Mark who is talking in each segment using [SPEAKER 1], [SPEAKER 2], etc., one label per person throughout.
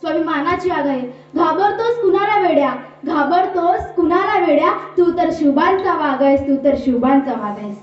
[SPEAKER 1] स्वाभिमानाची आग आहे. घाबरतोस कुणाला वेड्या, घाबरतोस कुणाला वेड्या, तू तर शुभांचा वाघ आहेस, तू तर शुभांचा वाघ आहेस.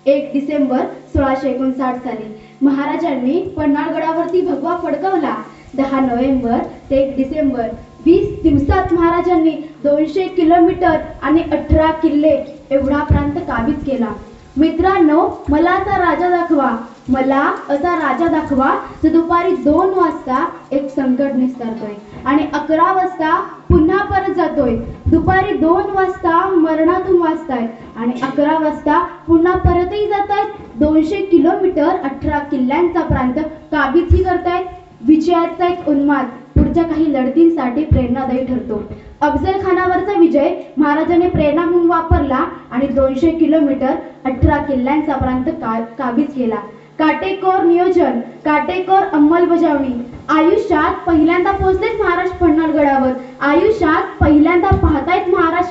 [SPEAKER 1] 1 डिसेंबर 1659 साली महाराजांनी पन्हाळगडावरती भगवा फडकवला. 10 नोव्हेंबर ते 1 डिसेंबर 20 दिवसात महाराजांनी 200 किलोमीटर आणि 18 किल्ले एवढा प्रांत काबीज केला. मित्रांनो, मला असा राजा दाखवा, मला असा राजा दाखवा जो दुपारी 2 वाजता एक संकट निस्तारतोय आणि 11 वाजता पुन्हा परत जातोय. दुपारी 2 वाजता मरणातून वाचतायत आणि 11 वाजता पुन्हा परतही जातायत. 200 किलोमीटर 18 किल्ल्यांचा प्रांत काबीजही करतायत. विजयाचा एक उन्माद पुढच्या काही लढतींसाठी प्रेरणादायी ठरतो. अफजल खानावरचा विजय महाराजांनी प्रेरणा म्हणून वापरला आणि 200 किलोमीटर 18 किल्ल्यांचा प्रांत काबीज केला. काटेकोर नियोजन, काटेकोर अंमलबजावणी. आयुष्यात पहिल्यांदा पोहोचलेच महाराज पन्हाळगडावर, आयुष्यात पहिल्यांदा पाहतायत महाराज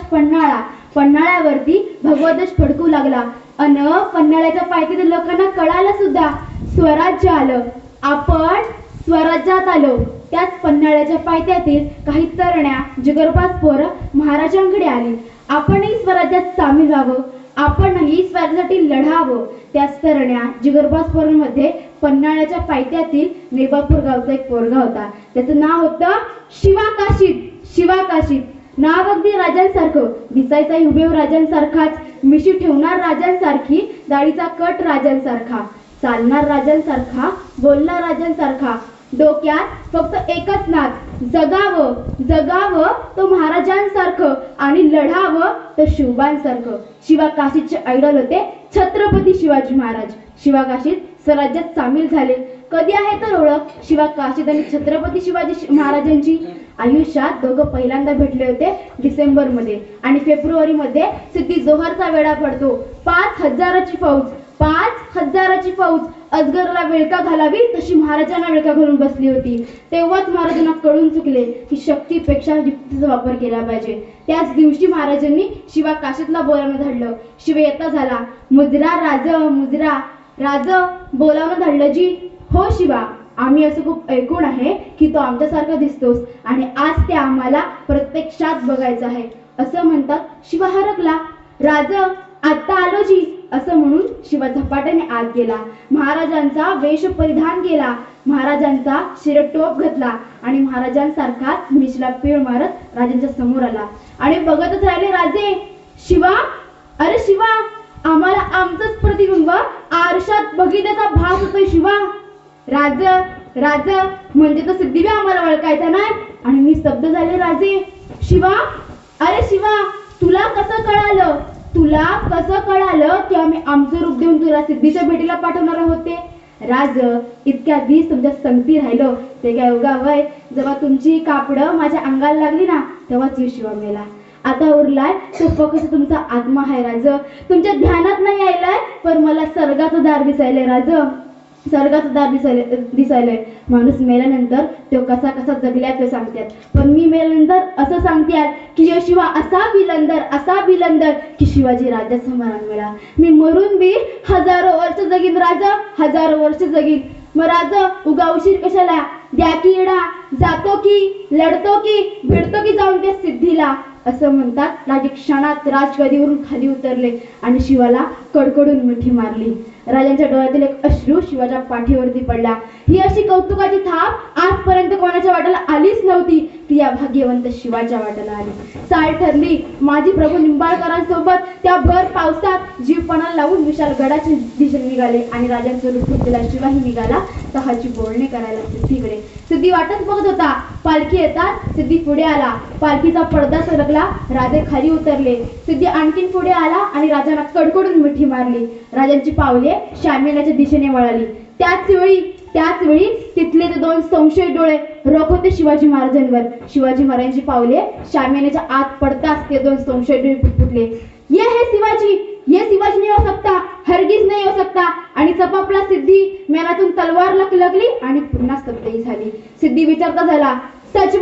[SPEAKER 1] पन्हाळ्यावरती भगवध्वज फडकू लागला. पन्हाळ्याच्या पायथ्यातील लोकांना कळालं सुद्धा, स्वराज्य आलं, आपण स्वराज्यात आलो. त्याच पन्हाळ्याच्या पायथ्यातील काही तरण्या जिगरबाज पोरं महाराजांकडे आली. आपणही स्वराज्यात सामील व्हावं, आपणही स्वराज्यासाठी लढावं. त्याच तरण्या जिगरबाज पोरांमध्ये पन्हाळ्याच्या पायथ्यातील नेबापूर गावचा एक पोरगा होता. त्याचं नाव होतं शिवाकाशीत. नाव अगदी राजांसारखं, दिसायचाही हुबेहूब राजांसारखाच, मिशी ठेवणार राजांसारखी, दाढीचा कट राजांसारखा, चालणार राजांसारखा, बोलणार राजांसारखा. डोक्यात फक्त एकच नाद, जगावं तो महाराजांसारखं आणि लढावं तो शिवबांसारखं. शिवाकाशीचे आयडॉल होते छत्रपती शिवाजी महाराज. शिवाकाशीत स्वराज्यात सामील झाले. कधी आहे तर ओळख शिवाकाशीत आणि छत्रपती शिवाजी महाराजांची. आयुष्यात दोघं पहिल्यांदा भेटले होते डिसेंबरमध्ये आणि फेब्रुवारीमध्ये सिद्धी जोहरचा वेढा पडतो. 5,000ची फौज अजगरला विळका घालावी तशी महाराजांना विळका घालून बसली होती. तेव्हाच महाराजांना कळून चुकले की शक्तीपेक्षा युक्तीचा वापर केला पाहिजे. त्याच दिवशी महाराजांनी शिवाकाशीतला बोलावणं धाडलं. शिव येता झाला. मुजरा राज बोलावणं धाडलं. जी हो शिवा, आम्ही असं खूप ऐकून आहे की तो आमच्यासारखा दिसतोस आणि आज ते आम्हाला प्रत्यक्षात बघायचं आहे असं म्हणतात. शिवा हरकला. राज आता आलो जी असं म्हणून शिवा झपाट्याने आत गेला. महाराजांचा वेश परिधान केला, महाराजांचा शिरटोप घातला आणि महाराजांसारखा मिशला पीळ मारत राजांच्या समोर आला आणि बघतच राहिले राजे. शिवा, अरे शिवा, आम्हाला आमचंच प्रतिबिंब आरशात बघितल्याचा भास होतोय शिवा. राज म्हणजे तो सिद्धी आम्हाला ओळखायचा नाही आणि मी स्तब्ध झाले राजे. शिवा, अरे शिवा, तुला कसं कळालं की आम्ही आमचं रूप देऊन तुला सिद्धीच्या भेटीला पाठवणार होते? राज, इतक्या दिवस तुमच्या संगती राहिलो ते काय उगा वय. जेव्हा तुमची कापडं माझ्या अंगाला लागली ना तेव्हाच शिवा मेला. आता उरलाय तो फक्त तुमचा आत्मा आहे राज. तुमच्या ध्यानात नाही यायलाय पण मला स्वर्गाचं दार दिसायलंय राज, स्वर्गाचं दार दिसायलंय. माणूस मेल्यानंतर तो कसा जगल्यात ते सांगतात, पण मी मेल्यानंतर असं सांगतात की शिवा असा बिलंदर की शिवाजी राजासमोर मिळा. मी मरून बी 1000 वर्ष जगीन राजा, 1000 वर्ष जगीन. मग राजा उगा उशीर कशाला? द्या की इडा, जातो की लढतो की भिडतो की जाऊन त्या सिद्धीला असं म्हणतात. राजे क्षणात राजगदीवरून खाली उतरले आणि शिवाला कडकडून मिठी मारली. राजांच्या डोळ्यातील एक अश्रू शिवाच्या पाठीवरती पडला. ही अशी कौतुकाची थाप आजपर्यंत कोणाच्या वाट्याला आलीच नव्हती, ती या भाग्यवंत शिवाच्या वाट्याला आली. चाल ठरली माझी प्रभू निंबाळकरांसोबत. त्या भर पावसात जीवपणाला लावून विशाल गडाच्या दिशेने निघाले आणि राजांचं रूप घेतलेला शिवाही निघाला तहाची बोलणी करायला सिद्धीकडे. सिद्धी वाटच बघत होता. पालखी येतात सिद्धी पुढे आला. पालखीचा पडदा सरकला. राजे खाली उतरले. सिद्धी आणखीन पुढे आला आणि राजांना कडकडून मिठी मारली. राजांची पावले शामियानाच्या दिशेने वळाली. त्याच वेळी तिथले ते 2 संशयी डोळे रोख होते शिवाजी महाराजांवर. शिवाजी महाराजांची पावले शामियानाच्या आत पडताच ते 2 संशयी डोळे फुटले. ये शिवाजी नहीं हो सकता, हरगिज नहीं हो सकता. आणि चपापला सिद्धी मेनातून तलवार लगली आणि पुन्हा स्तब्धही झाली. सिद्धी विचारता झाला, सच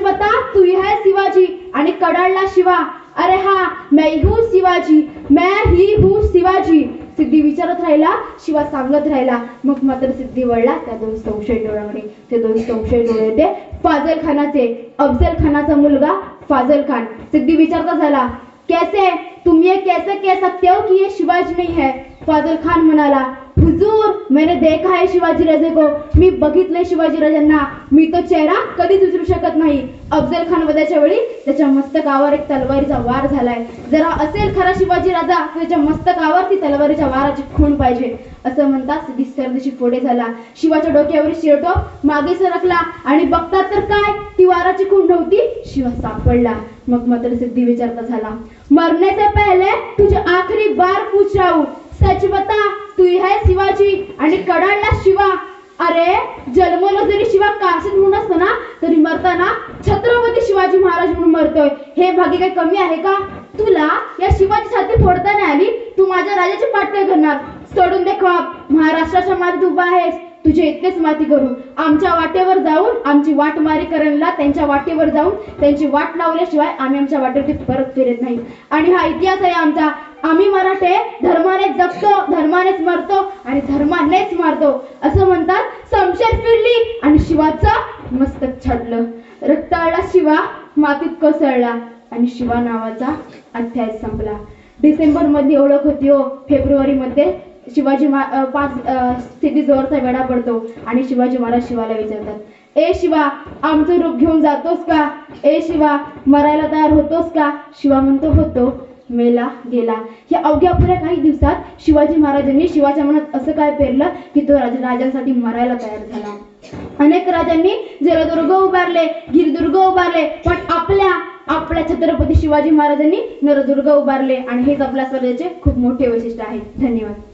[SPEAKER 1] बता तू है शिवाजी? आणि कडाळला शिवा, अरे हा मैं ही हूँ शिवाजी. सिद्धी विचारत राहिला, शिवा सांगत राहिला. मग मात्र सिद्धी वळला त्या 2 संशयी डोळ्याकडे. ते 2 संशयी डोळे ते फाजल खानाचे, अफजल खानाचा मुलगा फाजल खान। सिद्धी विचारता झाला, कैसे तुम ये कैसे कह सकते हो कि ये शिवाजी नहीं है? फाजल खान म्हणाला, हुजूर मैंने देखा है शिवाजी राजे को, मी बघितले शिवाजी राजांना, मी तो चेहरा कधीच विसरू शकत नाही। अफजल खान वधाच्या वेळी त्याच्या मस्तकावर एक तलवारीचा वार झालाय, जरा असेल खरा शिवाजी राजा त्याच्या मस्तकावर ती तलवारीच्या वाराची खूण पाहिजे असं म्हणतात सिद्धी सरदेशी पुढे झाला। शिवाच्या डोक्यावरील शिरटोप मागे सरकला आणि बघतात तर काय, ती वाराची खूण नव्हती, शिवा सापडला। मग मात्र सिद्धी विचारता झाला, मरने से पहले तुझे आखिरी बार पूछ रहा हूं, सच बता तू है शिवाजी आणि कडाडला शिवा? अरे जन्मलो जरी शिवा काशीत म्हणून असतो ना, तरी मरताना छत्रपती शिवाजी महाराज म्हणून मरतोय, हे भाग्य काही कमी आहे का? तुला या शिवाची छाती फोडता नाही आली, तू माझ्या राजाची पाठ काय करणार? सोडून दे ख्वाब, महाराष्ट्राच्या मातीत उभा आहेस, तुझे इतकेच माती करू, आमच्या वाटेवर जाऊन आमची वाटमारी करणला, त्यांच्या वाटेवर जाऊन त्यांची वाट लावल्याशिवाय आम्ही आमच्या वाटेवरती परत फिरत नाही। आणि हा इतिहास आहे आमचा, आम्ही मराठे धर्माने जगतो, धर्मानेच मरतो आणि धर्मानेच मारतो असं म्हणतात। शमशेर फिरली आणि शिवाचं मस्तक छाडलं, रक्ताळला शिवा मातीत कोसळला आणि शिवा नावाचा अध्याय संपला। डिसेंबर मध्ये ओळख होती हो, फेब्रुवारी मध्ये शिवाजी सिद्धी जोरचा वेढा पडतो आणि शिवाजी महाराज शिवाला विचारतात, ए शिवा आमचं रूप घेऊन जातोस का? ए शिवा मरायला तयार होतोस का? शिवा म्हणतो होतो, मेला गेला। या अवघ्या पुऱ्या काही दिवसात शिवाजी महाराजांनी शिवाच्या मनात असं काय पेरलं की तो राजांसाठी मरायला तयार झाला। अनेक राजांनी जलदुर्ग उभारले, गिरदुर्ग उभारले, पण आपल्या छत्रपती शिवाजी महाराजांनी नरदुर्ग उभारले आणि हेच आपल्या स्वराज्याचे खूप मोठे वैशिष्ट्य आहे। धन्यवाद।